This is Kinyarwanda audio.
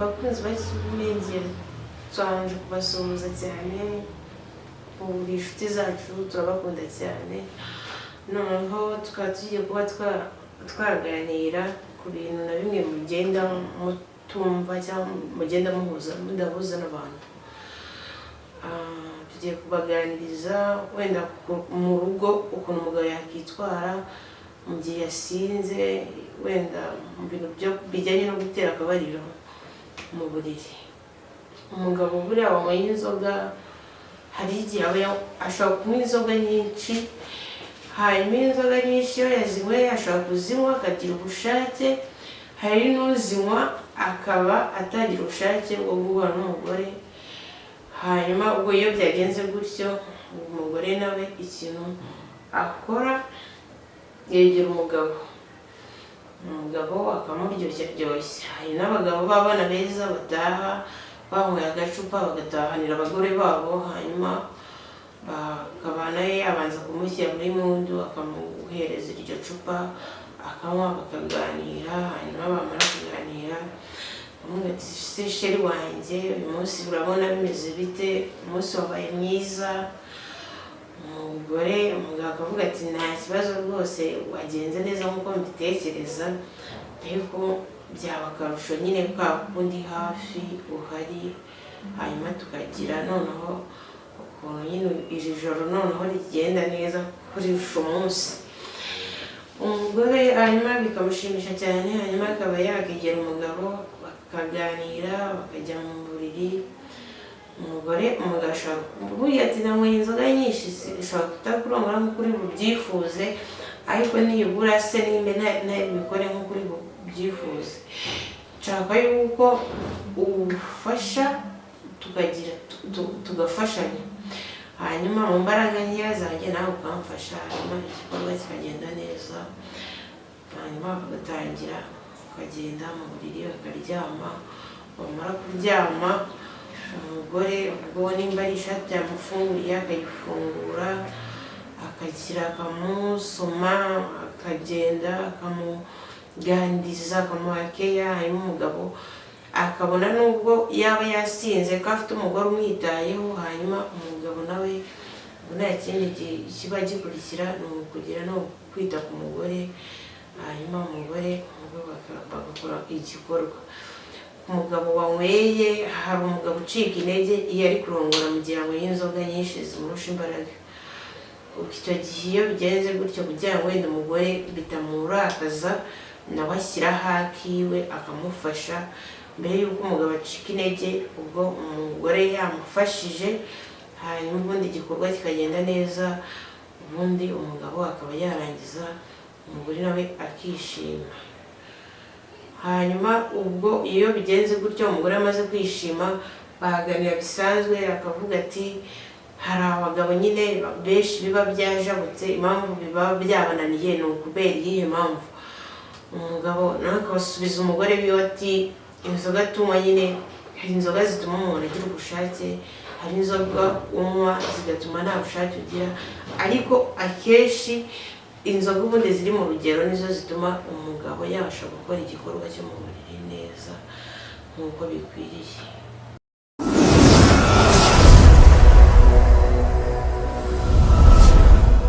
bakunzi b'Ikimenyi twanje kubasuhuza cyane muri inshuti zacu turabakunda cyane noneho tugiye kuba twaganira ku bintu na bimwe mugenda mutumva cyangwa mugenda mudahuza n'abantu. Tugiye kubaganiriza wenda mu rugo ukuntu umugabo yakitwara mu gihe yasinze, wenda mu bintu bijyanye no gutera akabariro mu buriri. Umugabo buriya wanyweye inzoga hari igihe ashobora kunywa inzoga nyinshi, hanyuma inzoga nyinshi iyo yazinyweye ashobora kuzinywa akagira ubushake, hari n'uzinywa akaba atagira ubushake bwo guhura n'umugore. Hanyuma ubwo iyo byagenze gutyo umugore nawe ikintu akora yegera umugabo akamuryoshya. Hari n'abagabo b'abana beza bataha banyweye agacupa bagatahanira abagore babo, hanyuma bakabana yabanza kumushyira muri mundu akamuhereza iryo cupa akanywa bakaganira. Hanyuma bamara kuganira ati sheri wanjye uyu munsi urabona bimeze bite, umunsi wabaye mwiza? Umugabo akavuga ati nta kibazo rwose wagenze neza nk'uko mbitekereza, ariko byaba akarusho nyine kwa kundi hafi uhari, hanyuma tukagira noneho ukuntu nyine iri joro noneho rigenda neza kurusha umunsi. Umugore hanyuma bikamushimisha cyane, hanyuma akaba yakegera umugabo bakaganira bakajya mu buriri. Umugabo ashobora kuvuga ati nanyweye inzoga nyinshi, ishobora kutakurongora nk'uko uri bubyifuze, ariko nibura se nimba ntabikore nk'uko uri bubyifuze. Nshaka yuko ufasha tugafashanya, hanyuma mu mbaraga nkeya zanjye nawe ukamfasha, hanyuma igikorwa kikagenda neza. Hanyuma bagatangira ukagenda mu buriri bakaryama. Bamara kuryama umugore ubwo nimba ari ishati yamufunguriye akayifungura, akakira akamusoma, akagenda akamuganiriza akamuha keya. Hanyuma umugabo akabona nubwo yaba yasinze ko afite umugore umwitayeho, hanyuma umugabo nawe nta kindi kiba gikurikira ni ukugira no kwita ku mugore. Hanyuma umugore bagakora igikorwa. Umugabo wanyweye, hari umugabo ucika intege iyo ari kurongora mu gihe yanyweye inzoga nyinshi zimurusha imbaraga. Icyo gihe iyo bigenze gutyo kugira ngo wenda umugore bitamurakaza, nawe ashyiraho akiwe akamufasha mbere y'uko umugabo acika intege. Ubwo umugore yamufashije, hanyuma ubundi igikorwa kikagenda neza, ubundi umugabo akaba yarangiza, umugore nawe akishima. Hanyuma ubwo iyo bigenze gutyo umugore amaze kwishima, bahaganira bisanzwe, akavuga ati hari abagabo nyine benshi biba byajabutse, impamvu biba byabananiye ni ukubera iyihe mpamvu. Umugabo nawe akabasubiza umugore wiwe ati inzoga tunywa nyine, hari inzoga zituma umuntu agira ubushake, hari inzoga unywa zigatuma nta bushake ugira, ariko akenshi inzoga ubundi ziri mu rugero nizo zituma umugabo yabasha gukora igikorwa cyo mu buriri neza nk'uko bikwiriye.